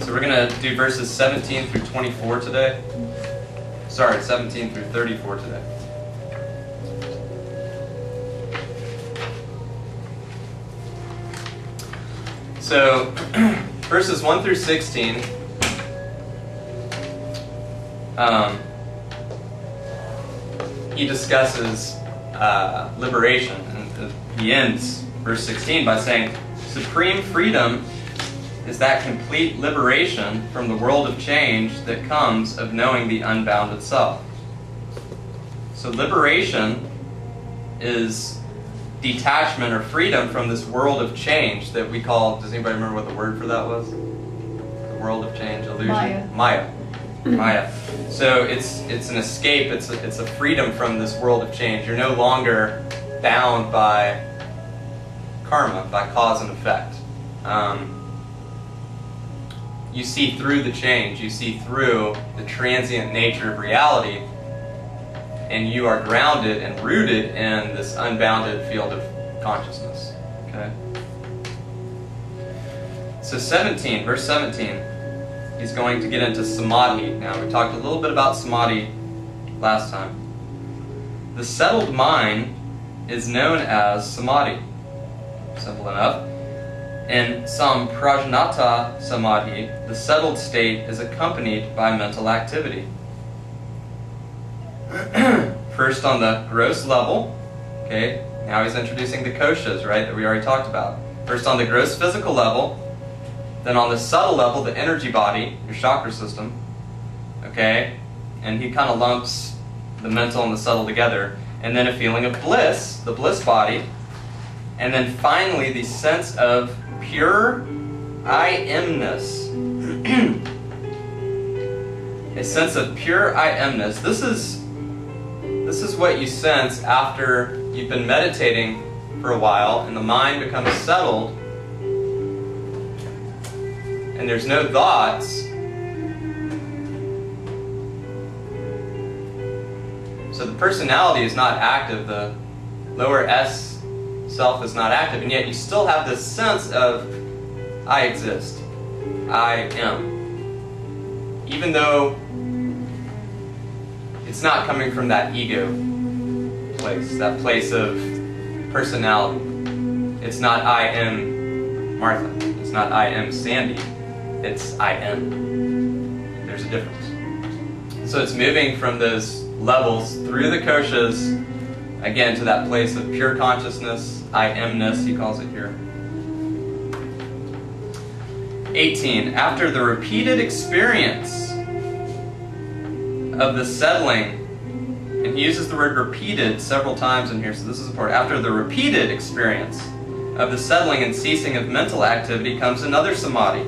So we're going to do verses 17 through 24 today. Sorry, 17 through 34 today. So, verses 1 through 16, he discusses liberation, and he ends verse 16 by saying, "Supreme freedom is that complete liberation from the world of change that comes of knowing the unbounded self." So liberation is detachment or freedom from this world of change that we call, does anybody remember what the word for that was? The world of change, illusion? Maya. Maya. So it's an escape, it's a freedom from this world of change. You're no longer bound by karma, by cause and effect. You see through the change, you see through the transient nature of reality, and you are grounded and rooted in this unbounded field of consciousness. Okay? So 17, verse 17, he's going to get into samadhi. Now, we talked a little bit about samadhi last time. The settled mind is known as samadhi. Simple enough. In samprajnata samadhi, the settled state is accompanied by mental activity. First on the gross level, okay, now he's introducing the koshas, right, that we already talked about. First on the gross physical level, then on the subtle level, the energy body, your chakra system, okay, and he kind of lumps the mental and the subtle together, and then a feeling of bliss, the bliss body, and then finally the sense of pure I-amness. A sense of pure I-amness. This is what you sense after you've been meditating for a while and the mind becomes settled and there's no thoughts. So the personality is not active, the lower S self is not active, and yet you still have this sense of I exist, I am. Even though it's not coming from that ego place, that place of personality. It's not I am Martha. It's not I am Sandy. It's I am. There's a difference. So it's moving from those levels through the koshas, again, to that place of pure consciousness, I amness, he calls it here. 18. After the repeated experience of the settling, and he uses the word repeated several times in here, so this is important. After the repeated experience of the settling and ceasing of mental activity comes another samadhi.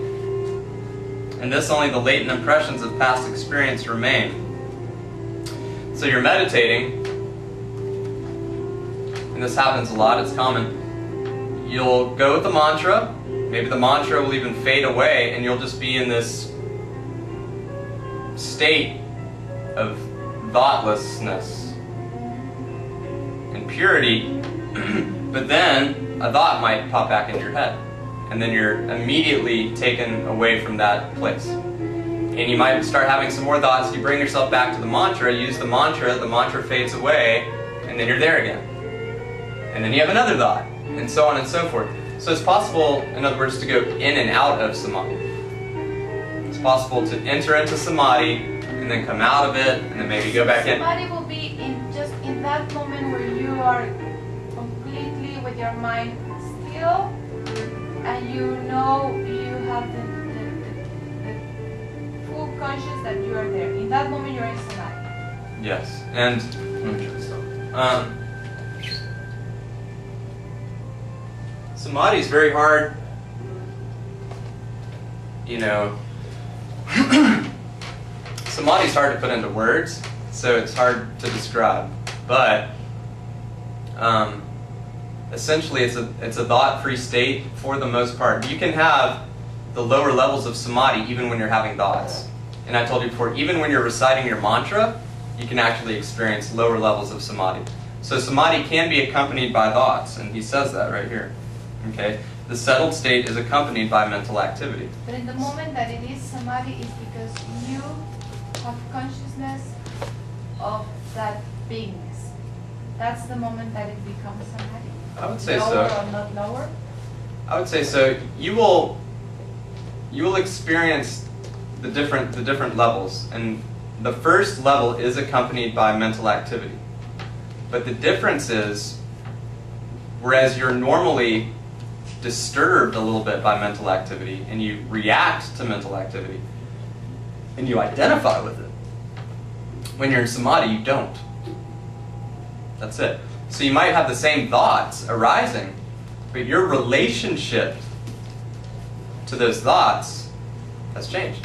And this only the latent impressions of past experience remain. So you're meditating, and this happens a lot, it's common. You'll go with the mantra, maybe the mantra will even fade away, and you'll just be in this state of thoughtlessness and purity, but then a thought might pop back into your head, and then you're immediately taken away from that place. And you might start having some more thoughts, you bring yourself back to the mantra, use the mantra fades away, and then you're there again. And then you have another thought, and so on and so forth. So it's possible, in other words, to go in and out of samadhi. It's possible to enter into samadhi, and then come out of it, and then maybe go back in. Samadhi will be just in that moment where you are completely with your mind still, and you know you have the full conscious that you are there. In that moment, you are in samadhi. Yes, and samadhi is very hard, you know. Samadhi is hard to put into words, so it's hard to describe. But essentially, it's a thought-free state for the most part. You can have the lower levels of samadhi even when you're having thoughts. And I told you before, even when you're reciting your mantra, you can actually experience lower levels of samadhi. So samadhi can be accompanied by thoughts, and he says that right here. Okay, the settled state is accompanied by mental activity. But in the moment that it is samadhi, is because you have consciousness of that beingness. That's the moment that it becomes samadhi. I would say lower so. or not lower? I would say so. You will experience the different levels, and the first level is accompanied by mental activity. But the difference is, whereas you're normally disturbed a little bit by mental activity, and you react to mental activity, and you identify with it, when you're in samadhi, you don't. That's it. So you might have the same thoughts arising, but your relationship to those thoughts has changed.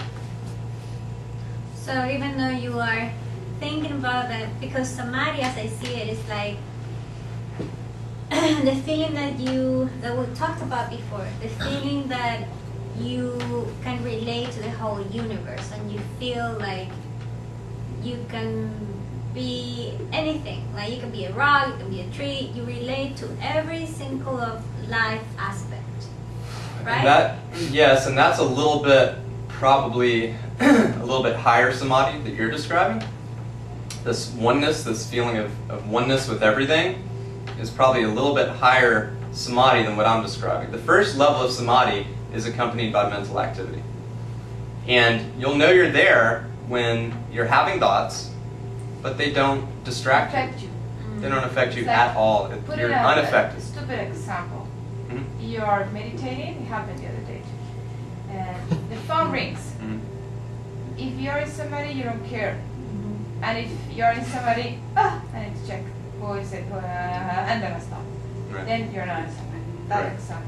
So even though you are thinking about that, because samadhi, as I see it, is like the feeling that we talked about before, the feeling that you can relate to the whole universe, and you feel like you can be anything. Like you can be a rock, you can be a tree. You relate to every single of life aspect, right? Yes, and that's a little bit, probably a little bit higher samadhi that you're describing. This oneness, this feeling of oneness with everything, is probably a little bit higher samadhi than what I'm describing. The first level of samadhi is accompanied by mental activity. And you'll know you're there when you're having thoughts, but they don't distract Affect you. They don't affect you Like, at all. Put You're it unaffected. a stupid example. Mhm. You are meditating, it happened the other day. And the phone rings. Mhm. If you're in samadhi, you don't care. And if you're in samadhi, I need to check. Who is it? And then I stop. Right. Then you're not in samadhi. That Right. example.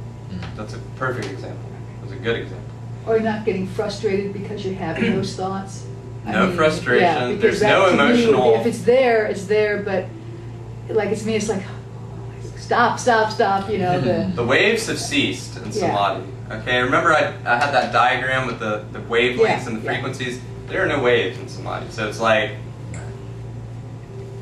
That's a perfect example. That's a good example. Or not getting frustrated because you're having those thoughts. No frustration, Yeah, because there's that no to me would be- emotional- If it's there, but like it's me, it's like, stop, you know. The waves have ceased in Yeah. samadhi. Okay, remember I had that diagram with the wavelengths Yeah, and the yeah. frequencies? There are no waves in samadhi. So it's like,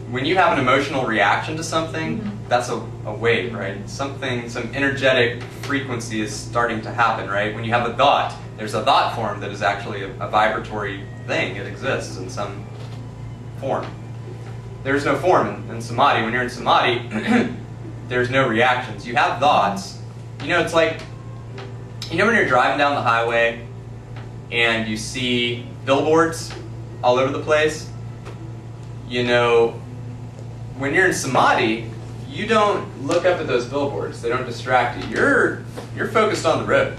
when you have an emotional reaction to something, that's a wave, right? Some energetic frequency is starting to happen, right? When you have a thought, there's a thought form that is actually a vibratory thing. It exists in some form. There's no form in samadhi. When you're in samadhi, there's no reactions. You have thoughts. You know, it's like, you know when you're driving down the highway and you see billboards all over the place? You know, when you're in samadhi, you don't look up at those billboards. They don't distract you. You're focused on the road,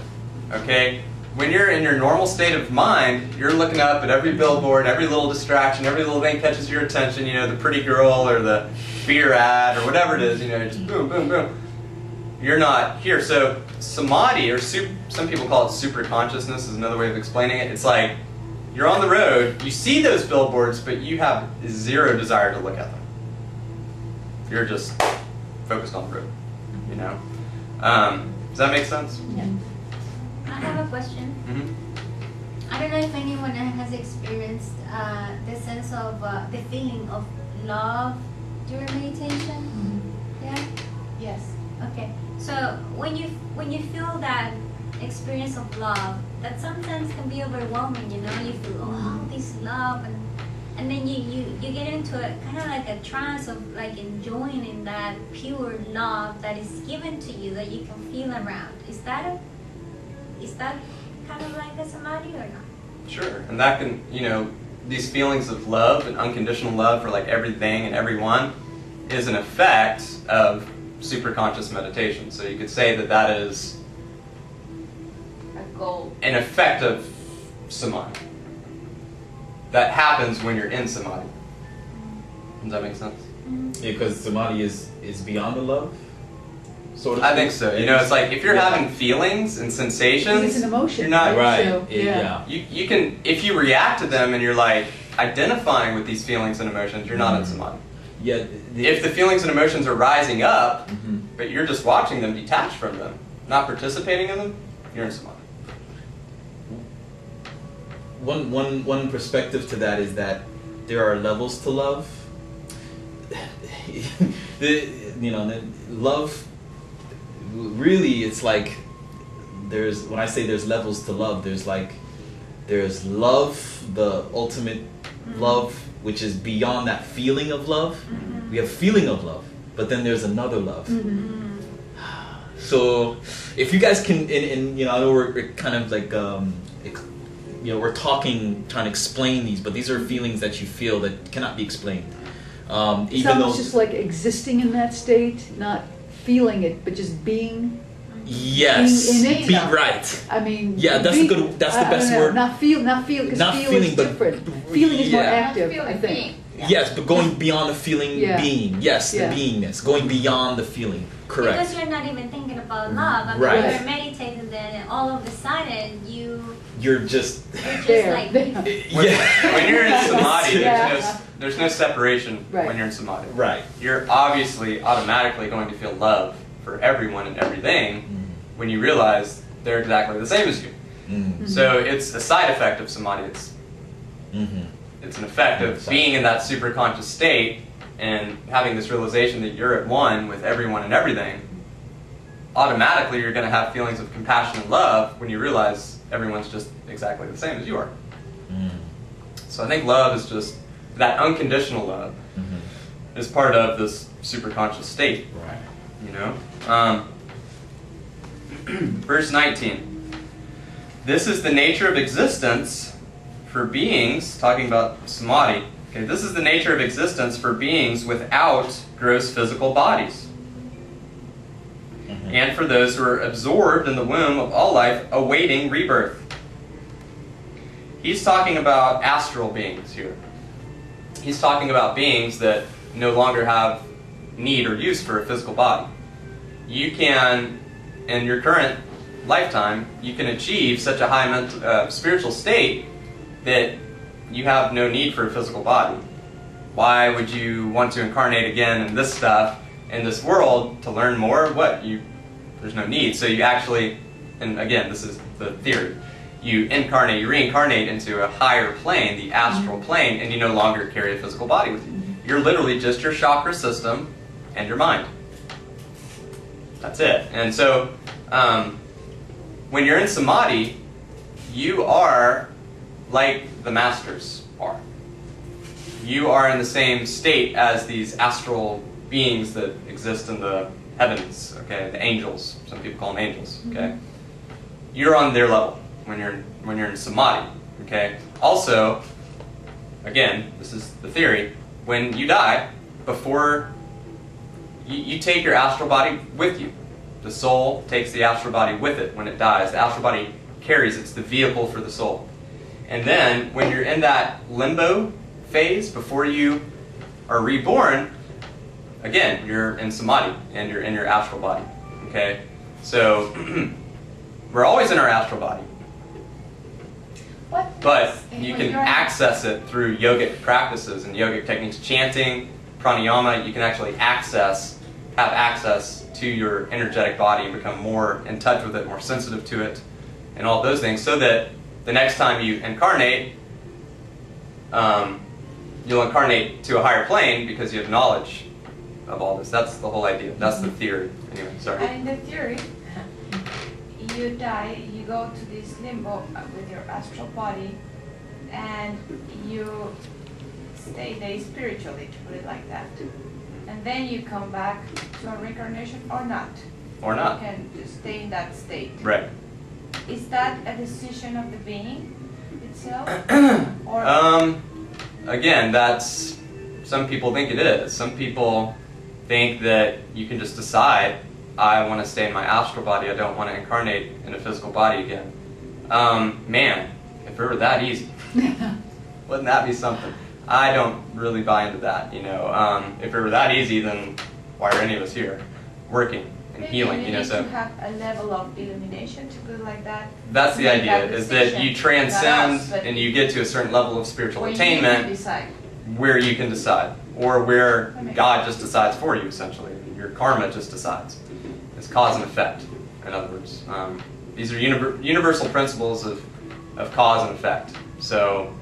okay? When you're in your normal state of mind, you're looking up at every billboard, every little distraction, every little thing catches your attention, you know, the pretty girl or the beer ad or whatever it is, you know, just boom, boom, boom. You're not here. So samadhi, or some people call it super consciousness, is another way of explaining it. It's like you're on the road, you see those billboards, but you have zero desire to look at them. You're just focused on the road, you know? Does that make sense? Yeah. I have a question. Mm-hmm. I don't know if anyone has experienced the sense of the feeling of love during meditation. Yeah. Yes. Okay. So when you feel that experience of love, that sometimes can be overwhelming. You know, you feel this love, and then you get into a kind of like a trance of like enjoying in that pure love that is given to you, that you can feel around. Is that kind of like a samadhi or not? Sure, and that can, you know, these feelings of love and unconditional love for like everything and everyone is an effect of superconscious meditation. So you could say that is A goal. an effect of samadhi. That happens when you're in samadhi. Does that make sense? Yeah, because samadhi is beyond the love, sort of. I think so. You know, it's like if you're having feelings and sensations, It's an emotion. you're not Right. So, yeah. You can, if you react to them and you're like identifying with these feelings and emotions, you're not in samadhi. Yeah. If the feelings and emotions are rising up, Mhm. but you're just watching them, detached from them, not participating in them, you're in samadhi. One perspective to that is that there are levels to love. The love, really, it's like there's when I say there's levels to love, there's love, the ultimate love, which is beyond that feeling of love. We have feeling of love, but then there's another love. So if you guys can, and you know, I know we're kind of like, you know, we're trying to explain these, but these are feelings that you feel that cannot be explained. It's almost just like existing in that state, not feeling it, but just being. Yes, being in it. be right. I mean, Yeah, that's the good. That's the best word. Not feel, because Not feel feeling, is but different. Feeling is more yeah. active, Not I feeling, think. being. Yes, but going beyond the feeling, Yeah. being. Yes, Yeah. the beingness, going beyond the feeling. Correct. Because you're not even thinking about love. I mean, Right. you're meditating, then all of a sudden You're just. you're just There. like When you're in samadhi, Yeah. there's no separation Right. when you're in samadhi. Right. You're obviously automatically going to feel love for everyone and everything when you realize they're exactly the same as you. So it's a side effect of samadhi. It's an effect of being in that super conscious state and having this realization that you're at one with everyone and everything. Automatically, you're going to have feelings of compassion and love when you realize everyone's just exactly the same as you are. So I think love is just that unconditional love is part of this super conscious state. Right. You know? Verse 19. This is the nature of existence for beings, talking about samadhi. Okay, this is the nature of existence for beings without gross physical bodies. And for those who are absorbed in the womb of all life, awaiting rebirth. He's talking about astral beings here. He's talking about beings that no longer have need or use for a physical body. You can, in your current lifetime, you can achieve such a high spiritual state that you have no need for a physical body. Why would you want to incarnate again in this stuff, in this world, to learn more? There's no need. So you actually, and again, this is the theory, you reincarnate into a higher plane, the astral plane, and you no longer carry a physical body with you. You're literally just your chakra system and your mind. That's it. And so, when you're in samadhi, you are like the masters are. You are in the same state as these astral beings that exist in the heavens, okay, the angels. Some people call them angels, okay? You're on their level when you're in samadhi, okay? Also, again, this is the theory, when you die, before you take your astral body with you. The soul takes the astral body with it when it dies. The astral body carries, it's the vehicle for the soul. And then, when you're in that limbo phase, before you are reborn, again, you're in samadhi, and you're in your astral body, okay? So, we're always in our astral body. But you can access it through yogic practices and yogic techniques. Chanting, pranayama, you can actually have access to your energetic body and become more in touch with it, more sensitive to it, and all those things, so that the next time you incarnate, you'll incarnate to a higher plane because you have knowledge of all this. That's the whole idea. That's the theory. Anyway, sorry. And in the theory, you die, you go to this limbo with your astral body, and you stay there spiritually, to put it like that. And then you come back to a reincarnation or not. Or not. You can just stay in that state. Right. Is that a decision of the being itself? Or Again, that's, some people think it is. Some people think that you can just decide, I want to stay in my astral body, I don't want to incarnate in a physical body again. Man, if it were that easy, wouldn't that be something? I don't really buy into that, you know. If it were that easy, then why are any of us here working and healing, you know? need So to have a level of illumination, to put it like that. that's the Make idea, that is that decision. you transcend Not us, but and you get to a certain level of spiritual where you can attainment decide. where you can decide, or where That makes God just decides for you, essentially. Your karma just decides. It's cause and effect, in other words. These are universal principles of cause and effect. So,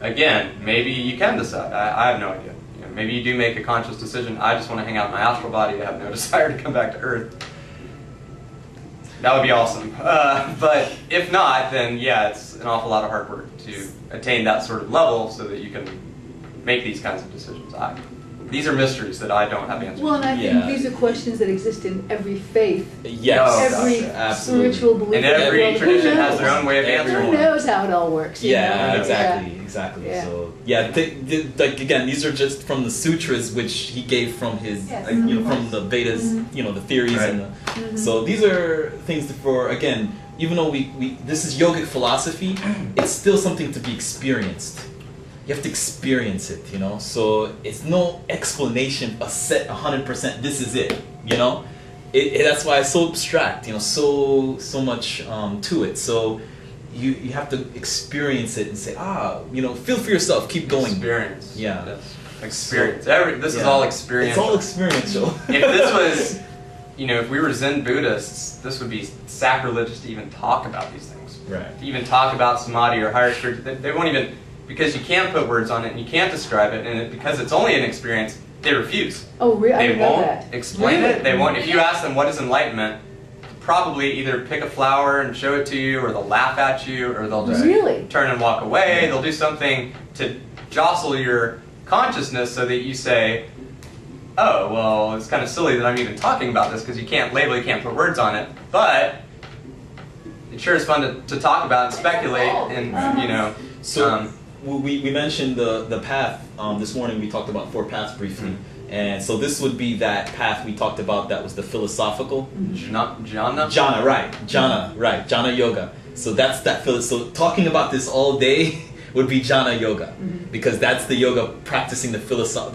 again, maybe you can decide. I have no idea. You know, maybe you do make a conscious decision. I just want to hang out in my astral body. I have no desire to come back to Earth. That would be awesome. But if not, then yeah, it's an awful lot of hard work to attain that sort of level so that you can make these kinds of decisions. These are mysteries that I don't have answers Well, and I think Yeah. these are questions that exist in every faith, Yes, Oh, every gotcha. absolutely. spiritual belief. And in the every world. tradition Who has their knows? own way of Everyone. answering Who it. knows how it all works? you Yeah, know? exactly. Yeah. So yeah, like again, these are just from the sutras, which he gave from his, Yes. from the Vedas, the theories Right. and the. So these are things for, again, even though we this is yogic philosophy, it's still something to be experienced. You have to experience it, So it's no explanation, a set 100%. This is it, That's why it's so abstract, so much to it. So you have to experience it and say, feel for yourself, keep going. Experience. Yeah. Yes. Experience. This is Yeah. all experience. It's all experiential. If this was, if we were Zen Buddhists, this would be sacrilegious to even talk about these things. Right. To even talk about samadhi or higher spiritual, they won't even, because you can't put words on it and you can't describe it, and because it's only an experience, they refuse. Oh, really? I They didn't know won't that. explain Really? it. They won't. If you ask them what is enlightenment, probably either pick a flower and show it to you, or they'll laugh at you, or they'll just Really? turn and walk away. They'll do something to jostle your consciousness so that you say, oh, well, it's kind of silly that I'm even talking about this because you can't label, you can't put words on it. But it sure is fun to talk about and speculate and, So we mentioned the path this morning. We talked about 4 paths briefly, and so this would be that path we talked about. That was the philosophical jhana. jhana yoga. So that's that. So talking about this all day would be jhana yoga, because that's the yoga practicing the philosoph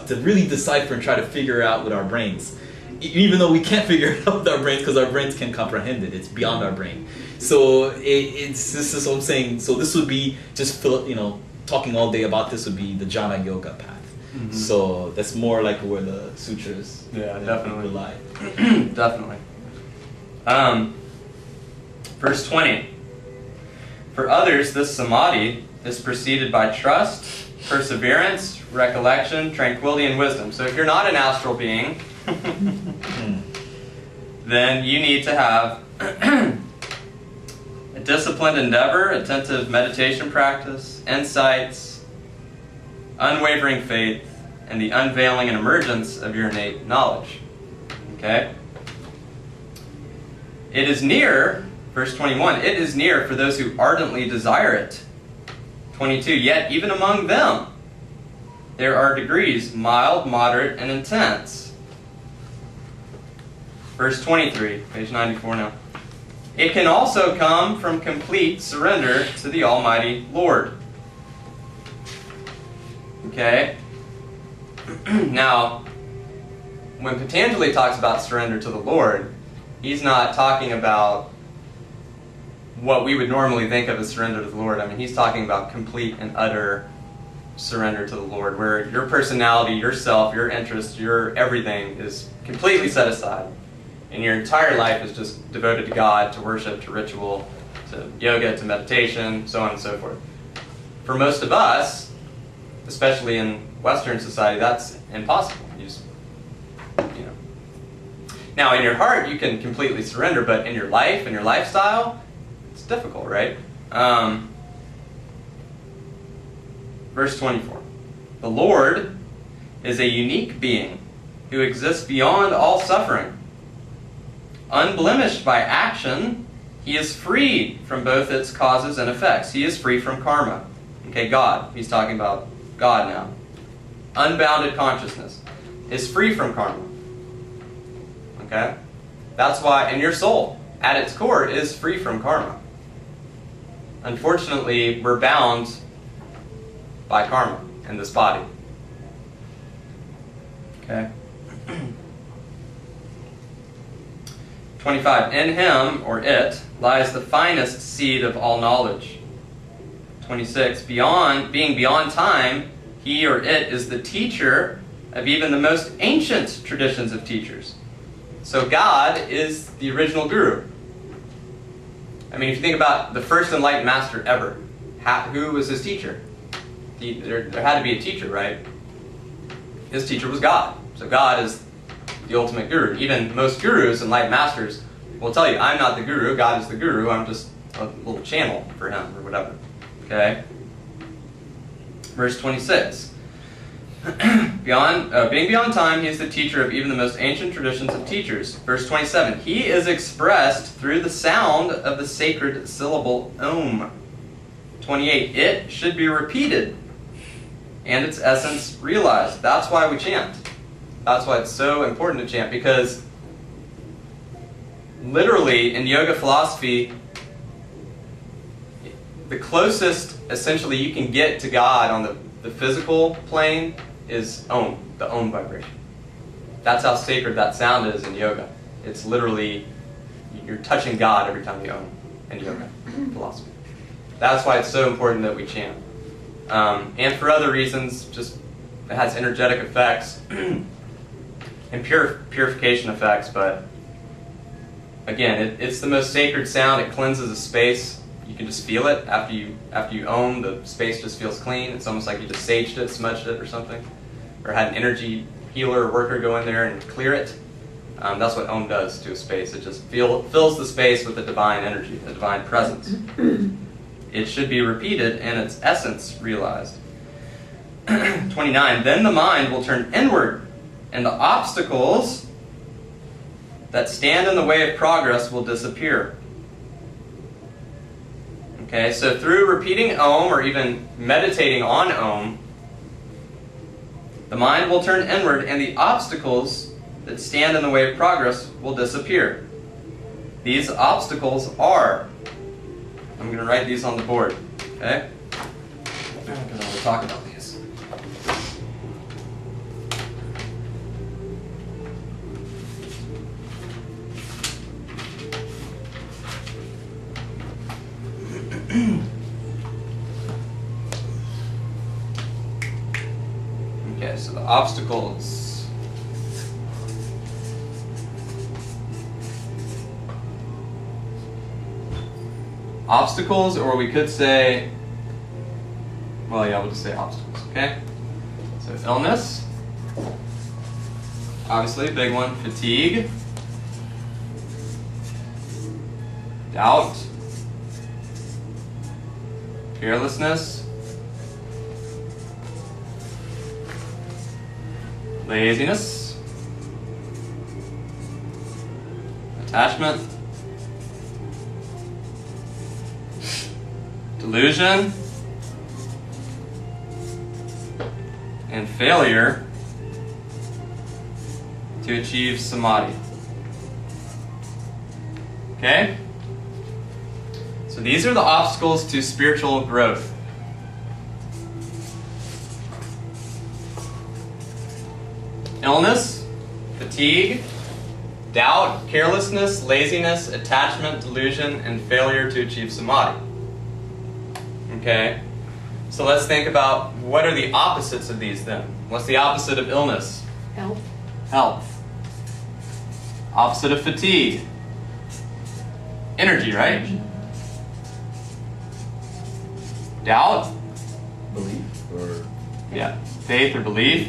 to really decipher and try to figure out with our brains. Even though we can't figure it out with our brains, because our brains can comprehend it, it's beyond our brain. So this is what I'm saying. So this would be just talking all day about this would be the jhana yoga path. So that's more like where the sutras Definitely lie. Definitely. Verse 20. For others, this samadhi is preceded by trust, perseverance, recollection, tranquility, and wisdom. So if you're not an astral being, then you need to have a disciplined endeavor, attentive meditation practice, insights, unwavering faith, and the unveiling and emergence of your innate knowledge. Okay? It is near, verse 21, it is near for those who ardently desire it. 22, yet even among them there are degrees, mild, moderate, and intense. Verse 23, page 94 now. It can also come from complete surrender to the Almighty Lord. Okay? Now, when Patanjali talks about surrender to the Lord, he's not talking about what we would normally think of as surrender to the Lord. I mean, he's talking about complete and utter surrender to the Lord, where your personality, yourself, your interests, your everything is completely set aside. And your entire life is just devoted to God, to worship, to ritual, to yoga, to meditation, so on and so forth. For most of us, especially in Western society, that's impossible. Now, in your heart, you can completely surrender, but in your life and your lifestyle, it's difficult, right? Verse 24. The Lord is a unique being who exists beyond all suffering. Unblemished by action, he is free from both its causes and effects. He is free from karma. Okay, God. He's talking about God now. Unbounded consciousness is free from karma. Okay? That's why, and your soul, at its core, is free from karma. Unfortunately, we're bound by karma in this body. Okay? 25. In him, or it, lies the finest seed of all knowledge. 26. Being beyond time, he or it is the teacher of even the most ancient traditions of teachers. So God is the original guru. I mean, if you think about the first enlightened master ever, who was his teacher? There had to be a teacher, right? His teacher was God. So God is the ultimate guru. Even most gurus, enlightened masters, will tell you, I'm not the guru, God is the guru, I'm just a little channel for him or whatever. Okay? Verse 26. Being beyond time, he is the teacher of even the most ancient traditions of teachers. Verse 27. He is expressed through the sound of the sacred syllable Om. 28. It should be repeated and its essence realized. That's why we chant. That's why it's so important to chant, because literally in yoga philosophy, the closest essentially you can get to God on the physical plane is Om, the Om vibration. That's how sacred that sound is in yoga. It's literally, you're touching God every time you Om in yoga philosophy. That's why it's so important that we chant. And for other reasons, just it has energetic effects and purification effects, but again, it's the most sacred sound. It cleanses a space. You can just feel it after you Om. The space just feels clean. It's almost like you just saged it, smudged it or something, or had an energy healer or worker go in there and clear it. That's what Om does to a space. It just fills the space with the divine energy, the divine presence. It should be repeated and its essence realized. 29. Then the mind will turn inward, and the obstacles that stand in the way of progress will disappear. Okay, so through repeating Om or even meditating on Om, the mind will turn inward and the obstacles that stand in the way of progress will disappear. These obstacles are, I'm going to write these on the board, okay? Because I'm going to talk about these. Okay, so the obstacles. Obstacles, or we could say, well, yeah, we'll just say obstacles, okay? So illness, obviously, big one. Fatigue, doubt, carelessness, laziness, attachment, delusion, and failure to achieve samadhi. Okay? So these are the obstacles to spiritual growth. Illness, fatigue, doubt, carelessness, laziness, attachment, delusion, and failure to achieve samadhi. Okay? So let's think about what are the opposites of these then. What's the opposite of illness? Health. Health. Opposite of fatigue? Energy, right? Doubt? Belief or Yeah. Faith or belief.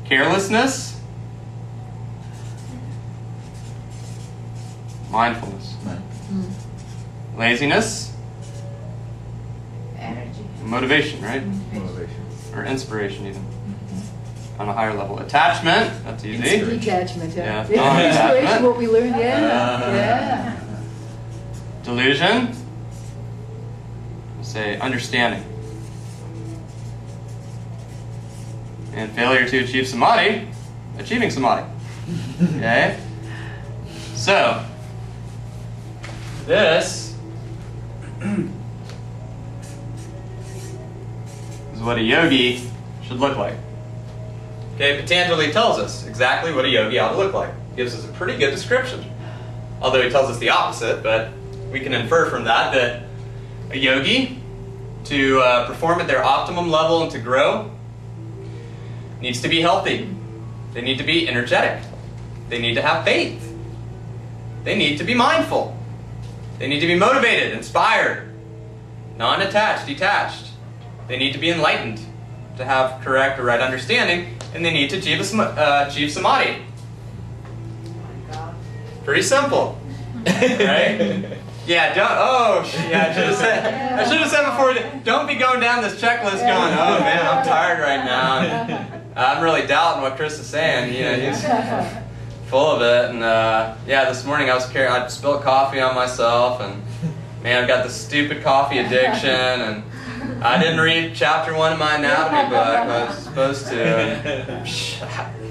Carelessness? Mindfulness. Laziness? Energy. Motivation, right? motivation. Or inspiration even. On a higher level. Attachment, that's easy. Detachment, Yeah. Inspiration, what we learned, yeah. Yeah. Delusion, say understanding. And failure to achieve samadhi, achieving samadhi. Okay? So, this is what a yogi should look like. Okay, Patanjali tells us exactly what a yogi ought to look like. Gives us a pretty good description. Although he tells us the opposite, but we can infer from that that a yogi, to perform at their optimum level and to grow, needs to be healthy. They need to be energetic. They need to have faith. They need to be mindful. They need to be motivated, inspired, non-attached, detached. They need to be enlightened, to have correct or right understanding, and they need to achieve samadhi. Pretty simple. Right? Yeah, don't, I should have said before, don't be going down this checklist going, oh man, I'm tired right now. And I'm really doubting what Chris is saying. You know, he's full of it. And this morning I spilled coffee on myself, and man, I've got this stupid coffee addiction, and I didn't read chapter 1 of my anatomy book. I was supposed to. And,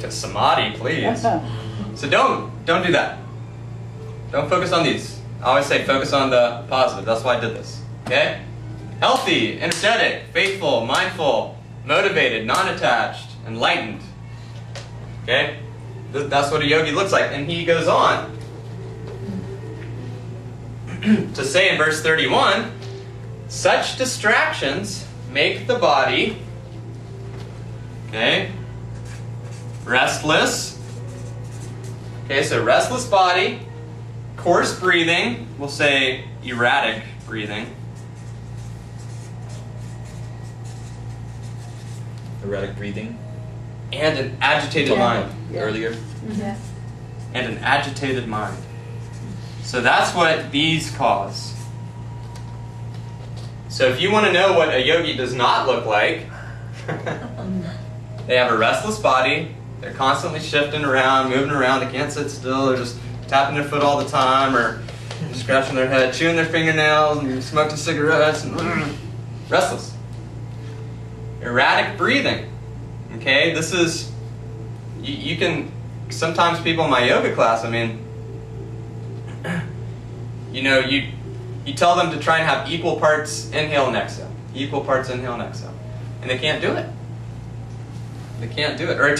to samadhi, please. So don't do that. Don't focus on these. I always say focus on the positive. That's why I did this. Okay? Healthy, energetic, faithful, mindful, motivated, non-attached, enlightened. Okay? That's what a yogi looks like. And he goes on to say in verse 31, such distractions make the body, okay, restless. Okay, so restless body, coarse breathing, we'll say erratic breathing. Erratic breathing. And an agitated mind. Yeah. Earlier. Yes. And an agitated mind. So that's what these cause. So if you want to know what a yogi does not look like, they have a restless body, they're constantly shifting around, moving around, they can't sit still, they're just tapping their foot all the time, or scratching their head, chewing their fingernails, and smoking cigarettes, and restless. Erratic breathing. Okay, this is, you can, sometimes people in my yoga class, I mean, you know, you tell them to try and have equal parts inhale and exhale. Equal parts inhale and exhale. And they can't do it. They can't do it. Or it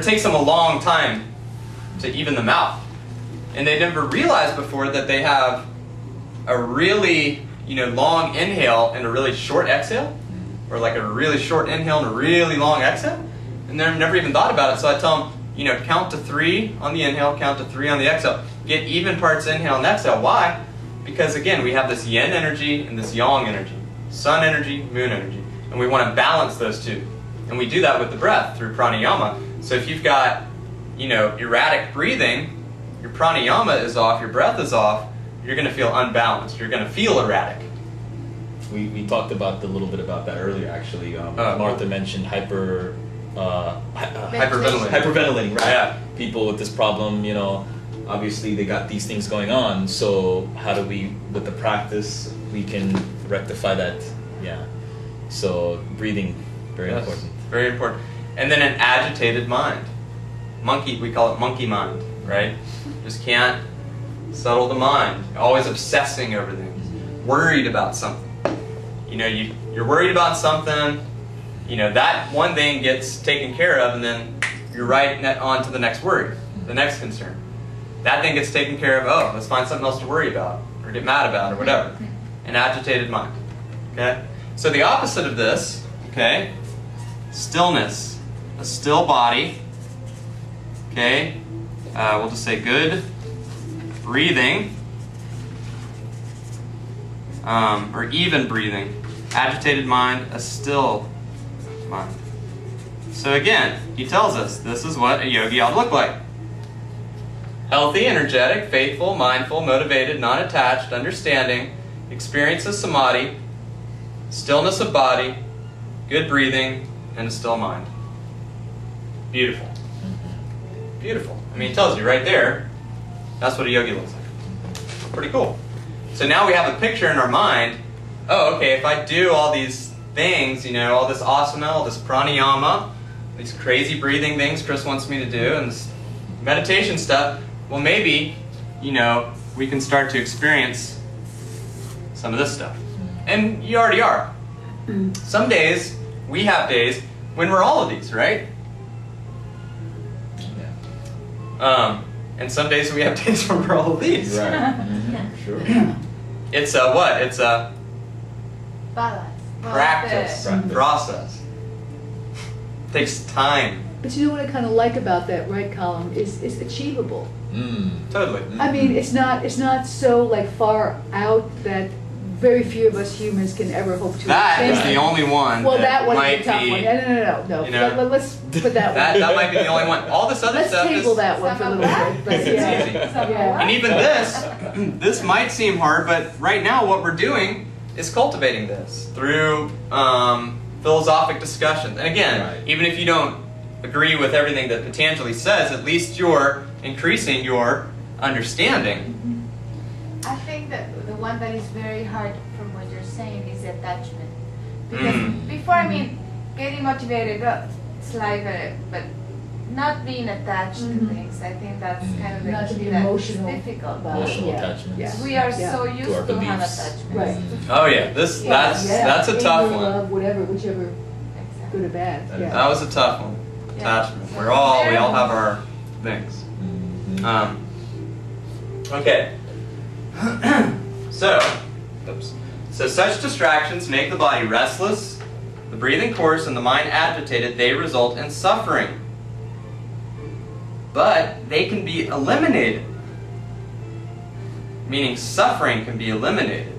takes them a long time to even them out. And they never realized before that they have a really, long inhale and a really short exhale. Or like a really short inhale and a really long exhale. And they've never even thought about it. So I tell them, count to 3 on the inhale, count to 3 on the exhale. Get even parts inhale and exhale. Why? Because again, we have this yin energy and this yang energy. Sun energy, moon energy. And we want to balance those two. And we do that with the breath through pranayama. So if you've got, erratic breathing, your pranayama is off, your breath is off, you're going to feel unbalanced. You're going to feel erratic. We talked about a little bit about that earlier, actually. Martha mentioned hyperventilating. Hyperventilating, right? Yeah. People with this problem, obviously they got these things going on. So how do we, with the practice, we can rectify that? Yeah. So breathing, very important. Very important. And then an agitated mind. We call it monkey mind, right? Just can't settle the mind. Always obsessing over things. Worried about something. You're worried about something, that one thing gets taken care of, and then you're right on to the next worry, the next concern. That thing gets taken care of, let's find something else to worry about, or get mad about, or whatever. An agitated mind. Okay? So the opposite of this, okay, stillness. A still body. Okay? We'll just say good breathing. Or even breathing. Agitated mind, a still mind. So again, he tells us this is what a yogi ought to look like. Healthy, energetic, faithful, mindful, motivated, non-attached, understanding, experiences samadhi, stillness of body, good breathing, and a still mind. Beautiful. Beautiful. I mean, he tells you right there, that's what a yogi looks like. Pretty cool. So now we have a picture in our mind, okay, if I do all these things, all this asana, all this pranayama, these crazy breathing things Chris wants me to do, and this meditation stuff, well maybe, we can start to experience some of this stuff. And you already are. Some days, we have days when we're all of these, right? Yeah. And some days we have days when we're all of these. Right. Yeah. Sure. It's a what? It's a Balance. practice. Process. Takes time. But you know what I kind of like about that right column is it's achievable. Totally. I mean, it's not so like far out that very few of us humans can ever hope to That is attain. the only one. Well, that one might is a tough be, one. No. Let's put that one. That might be the only one. All this other Let's stuff table is. that one for a little bit. But It's yeah. easy. Yeah. And even this, this might seem hard, but right now what we're doing is cultivating this through philosophic discussions. And again, Right. even if you don't agree with everything that Patanjali says, at least you're increasing your understanding. I think that the one that is very hard from what you're saying is attachment. Because before, I mean, getting motivated, it's like, but not being attached to things, I think that's kind of the Not to key be that's emotional difficult. about Emotional yeah, attachments. yeah. We are Yeah. so To used our to have beliefs. attachments. Right. Oh yeah, that's a Anger, tough one. love, whatever, whichever, Exactly. good or bad. That Yeah. That was a tough one. Yeah. Attachment. So We all very have our things. Mhm. Okay. So such distractions make the body restless, the breathing coarse, and the mind agitated. They result in suffering. But they can be eliminated. Meaning suffering can be eliminated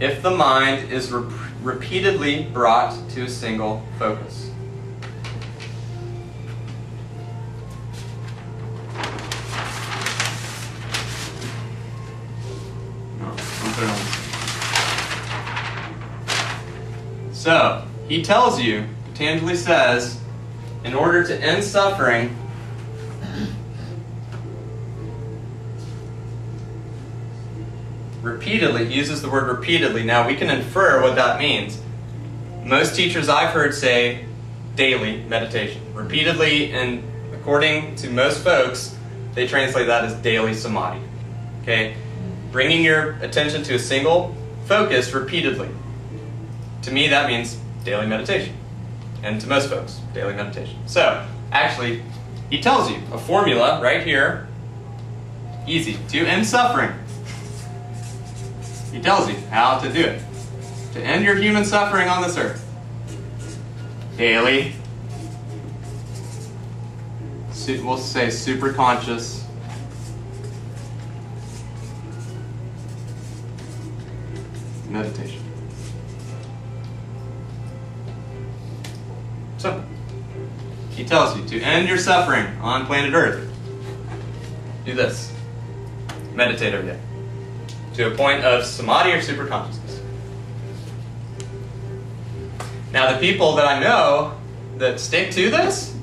if the mind is repeatedly brought to a single focus. So, he tells you, Patanjali says, in order to end suffering, repeatedly, he uses the word repeatedly. Now, we can infer what that means. Most teachers I've heard say daily meditation. Repeatedly, and according to most folks, they translate that as daily samadhi. Okay? Bringing your attention to a single focus repeatedly. To me, that means daily meditation. And to most folks, daily meditation. So, actually, he tells you a formula right here. Easy. To end suffering. He tells you how to do it. To end your human suffering on this earth. Daily. We'll say super conscious. Meditation. Simple. He tells you to end your suffering on planet Earth. Do this. Meditate every day. To a point of samadhi or super consciousness. Now the people that I know that stick to this,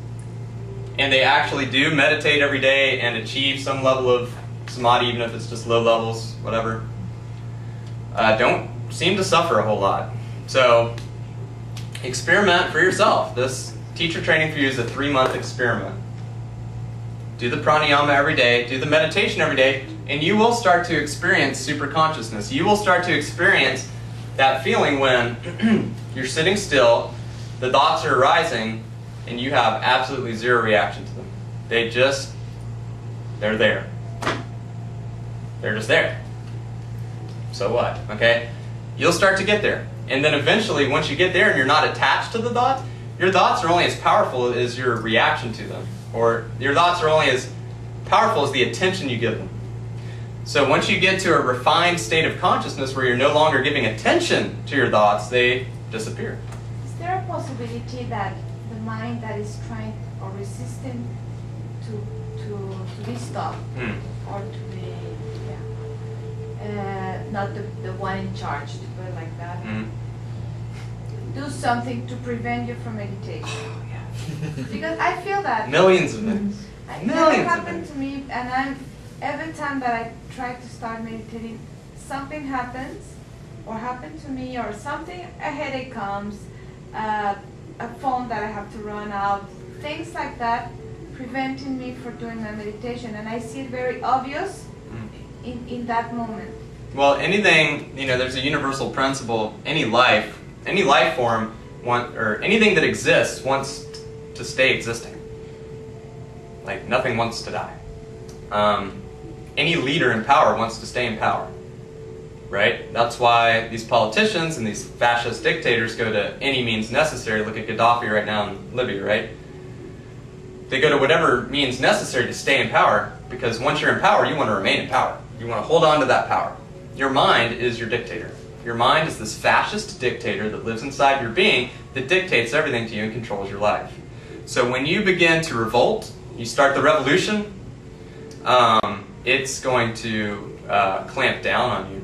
and they actually do meditate every day and achieve some level of samadhi, even if it's just low levels, whatever, don't seem to suffer a whole lot. So experiment for yourself. This teacher training for you is a 3-month experiment. Do the pranayama every day, do the meditation every day, and you will start to experience super consciousness. You will start to experience that feeling when you're sitting still, the thoughts are arising, and you have absolutely zero reaction to them. They're there. They're just there. So what? Okay? You'll start to get there. And then eventually, once you get there and you're not attached to the thoughts, your thoughts are only as powerful as your reaction to them. Or your thoughts are only as powerful as the attention you give them. So once you get to a refined state of consciousness where you're no longer giving attention to your thoughts, they disappear. Is there a possibility that the mind that is trying or resisting to be stopped or to be, not the one in charge, to put it like that, do something to prevent you from meditation? Because I feel that Millions of things. it Millions of happened things. to me, and every time that I try to start meditating, something happens, or happened to me, or something, a headache comes, a phone that I have to run out, things like that, preventing me from doing my meditation, and I see it very obvious in that moment. Well, anything, there's a universal principle. Any life form, or anything that exists wants to stay existing. Like, nothing wants to die. Any leader in power wants to stay in power. Right? That's why these politicians and these fascist dictators go to any means necessary. Look at Gaddafi right now in Libya, right? They go to whatever means necessary to stay in power, because once you're in power, you want to remain in power. You want to hold on to that power. Your mind is your dictator. Your mind is this fascist dictator that lives inside your being that dictates everything to you and controls your life. So when you begin to revolt, you start the revolution, it's going to clamp down on you,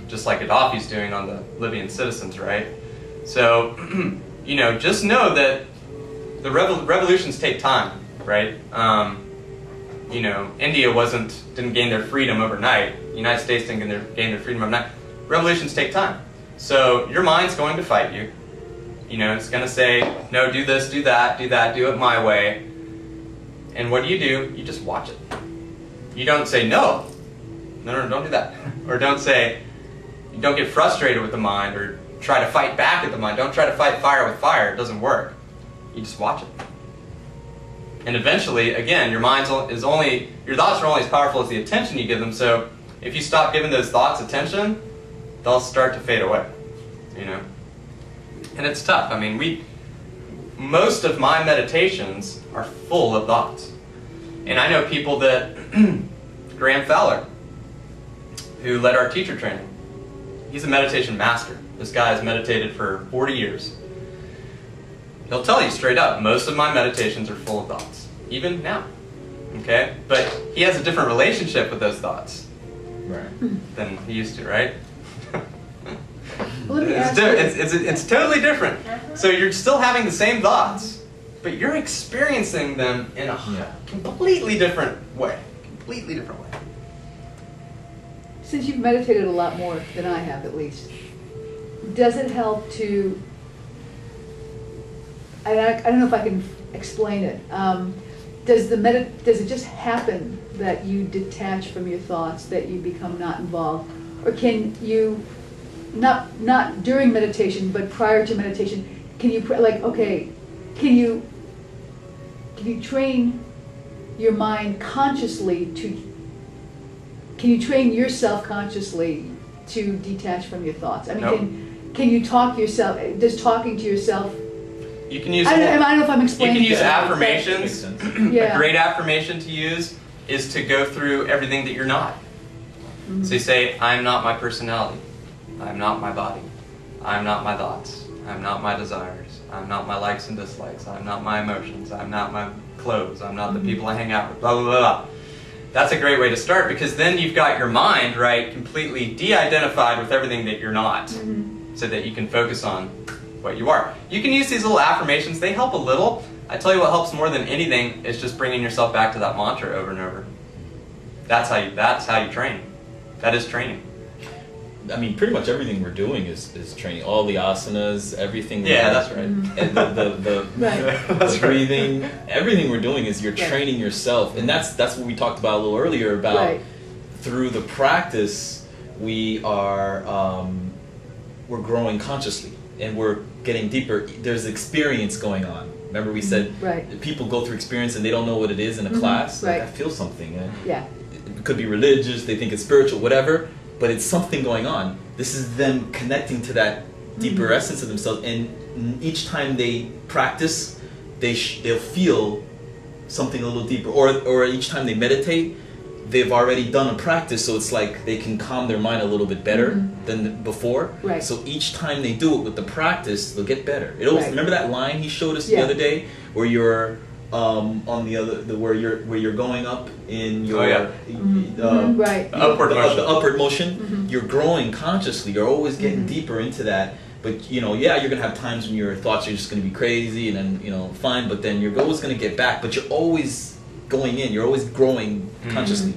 just like Gaddafi's doing on the Libyan citizens, right? So, just know that the revolutions take time, right? India didn't gain their freedom overnight. The United States didn't gain their freedom overnight. Revolutions take time. So your mind's going to fight you. It's going to say, no, do this, do that, do it my way. And what do? You just watch it. You don't say, no, don't do that. Or don't get frustrated with the mind or try to fight back at the mind. Don't try to fight fire with fire. It doesn't work. You just watch it. And eventually, again, your thoughts are only as powerful as the attention you give them. So if you stop giving those thoughts attention, they'll start to fade away. And it's tough. Most of my meditations are full of thoughts. And I know people that, Graham Fowler, who led our teacher training, he's a meditation master. This guy has meditated for 40 years. He'll tell you straight up, most of my meditations are full of thoughts, even now. Okay? But he has a different relationship with those thoughts than he used to, right? Well, let me ask you. It's totally different. So you're still having the same thoughts, but you're experiencing them in a completely different way. Completely different way. Since you've meditated a lot more than I have, at least, does it help to, I don't know if I can explain it, does it just happen that you detach from your thoughts, that you become not involved? Or can you, not during meditation, but prior to meditation, can you, can you train your mind consciously can you train yourself consciously to detach from your thoughts? Can you talk yourself, does talking to yourself, you can use, I don't know if I'm explaining. You can use that. affirmations. Yeah. A great affirmation to use is to go through everything that you're not. Mm-hmm. So you say, I'm not my personality. I'm not my body. I'm not my thoughts. I'm not my desires. I'm not my likes and dislikes. I'm not my emotions. I'm not my clothes. I'm not the people I hang out with. Blah, blah, blah, blah. That's a great way to start, because then you've got your mind, completely de-identified with everything that you're not, so that you can focus on what you are. You can use these little affirmations. They help a little. I tell you what helps more than anything is just bringing yourself back to that mantra over and over. That's how you train. That is training. Pretty much everything we're doing is training. All the asanas, everything. That's right. And the That's breathing, everything we're doing is you're training yourself, and that's what we talked about a little earlier about through the practice we are we're growing consciously and we're getting deeper. There's experience going on. Remember we said people go through experience and they don't know what it is in a class. Like, I feel something. It could be religious. They think it's spiritual, whatever. But it's something going on. This is them connecting to that deeper essence of themselves, and each time they practice, they'll feel something a little deeper. Or each time they meditate, they've already done a practice, so it's like they can calm their mind a little bit better than before. Right. So each time they do it with the practice, they'll get better. Remember that line he showed us the other day, where you're on the other, where you're going up in your upward motion. The upward motion. You're growing consciously. You're always getting deeper into that. But you're gonna have times when your thoughts are just gonna be crazy, and then fine. But then you're always gonna get back. But you're always going in. You're always growing consciously.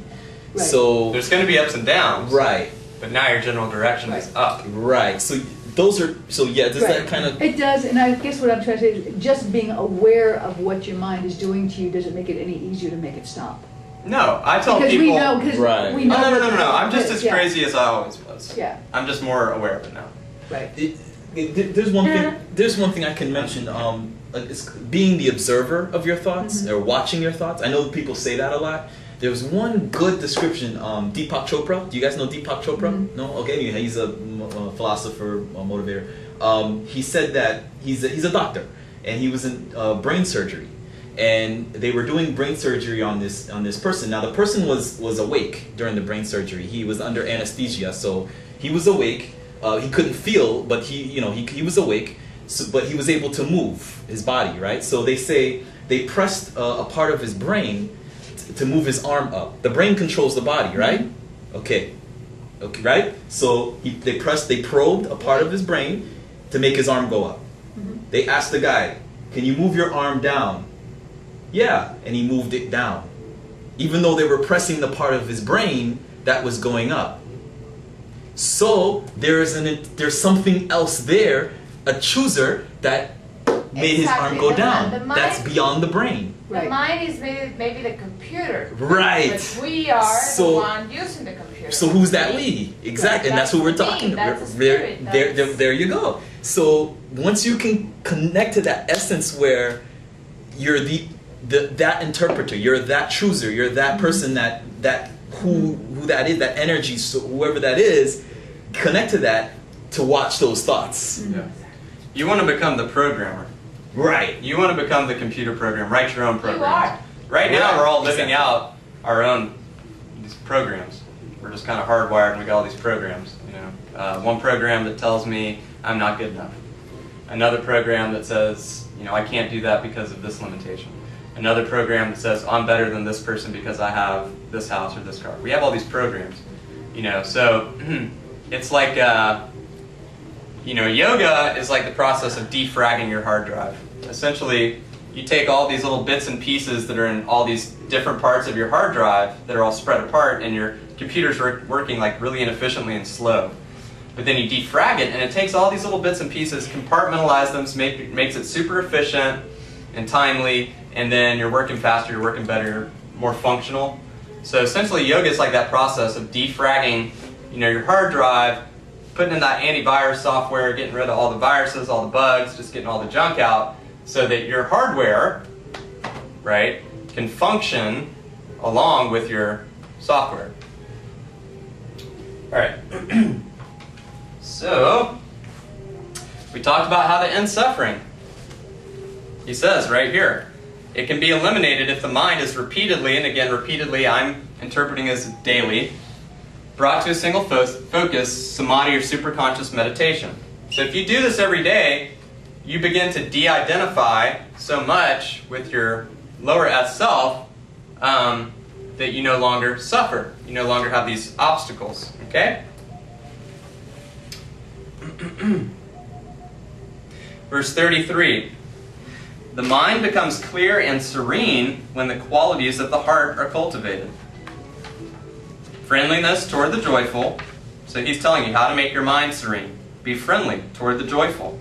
Right. So there's gonna be ups and downs. Right. But now your general direction is up. Right. So those are does that kind of? It does, and I guess what I'm trying to say is just being aware of what your mind is doing to you doesn't make it any easier to make it stop. No, I tell Because people. we know. We know. No. I'm just as crazy as I always was. Yeah. I'm just more aware of it now. Right. There's one thing. There's one thing I can mention. It's being the observer of your thoughts or watching your thoughts. I know people say that a lot. There's one good description. Deepak Chopra. Do you guys know Deepak Chopra? No. Okay. He's a philosopher, a motivator. He said that he's a doctor, and he was in brain surgery, and they were doing brain surgery on this person. Now the person was awake during the brain surgery. He was under anesthesia, so he was awake. He couldn't feel, but he was awake. So, but he was able to move his body, right? So they say they pressed a part of his brain to move his arm up. The brain controls the body, right? Okay, right? So they probed a part of his brain to make his arm go up. They asked the guy, can you move your arm down? Yeah, and he moved it down. Even though they were pressing the part of his brain that was going up. So there's something else there, a chooser that made his arm go down. That's beyond the brain. The mind is maybe the computer. Right. But we are the one using the computer. So who's that we? Exactly, and that's what we're talking about. There you go. So once you can connect to that essence where you're that interpreter, you're that chooser, you're that person who that is, that energy, so whoever that is, connect to that to watch those thoughts. Yeah. You want to become the programmer. Right. You want to become the computer program. Write your own programs. You are. Right now, we're all living Exactly. out our own these programs. We're just kind of hardwired, and we got all these programs. You know, one program that tells me I'm not good enough. Another program that says, you know, I can't do that because of this limitation. Another program that says I'm better than this person because I have this house or this car. We have all these programs. You know, so it's like. You know, yoga is like the process of defragging your hard drive. Essentially, you take all these little bits and pieces that are in all these different parts of your hard drive that are all spread apart, and your computer's working like really inefficiently and slow. But then you defrag it, and it takes all these little bits and pieces, compartmentalize them, makes it super efficient and timely, and then you're working faster, you're working better, you're more functional. So essentially, yoga is like that process of defragging, you know, your hard drive, putting in that antivirus software, getting rid of all the viruses, all the bugs, just getting all the junk out, so that your hardware, right, can function along with your software. All right. So, we talked about how to end suffering. He says right here, it can be eliminated if the mind is repeatedly, and again repeatedly I'm interpreting as daily, brought to a single focus, samadhi or superconscious meditation. So if you do this every day, you begin to de-identify so much with your lower S self that you no longer suffer. You no longer have these obstacles. Okay? Verse 33. The mind becomes clear and serene when the qualities of the heart are cultivated. Friendliness toward the joyful. So he's telling you how to make your mind serene. Be friendly toward the joyful.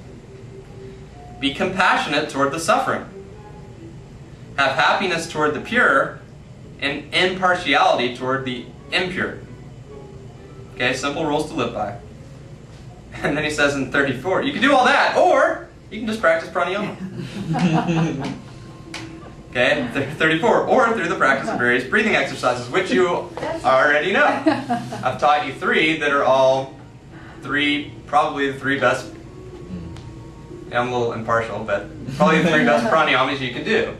Be compassionate toward the suffering. Have happiness toward the pure, and impartiality toward the impure. Okay, simple rules to live by. And then he says in 34, you can do all that, or you can just practice pranayama. Okay, 34, or through the practice of various breathing exercises, which you already know. I've taught you 3 that are all probably the 3 best. Yeah, I'm a little impartial, but probably the 3 best pranayamas you can do.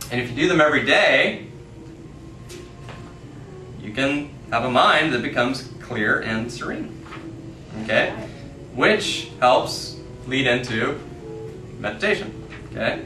And if you do them every day, you can have a mind that becomes clear and serene. Okay? Which helps lead into meditation. Okay?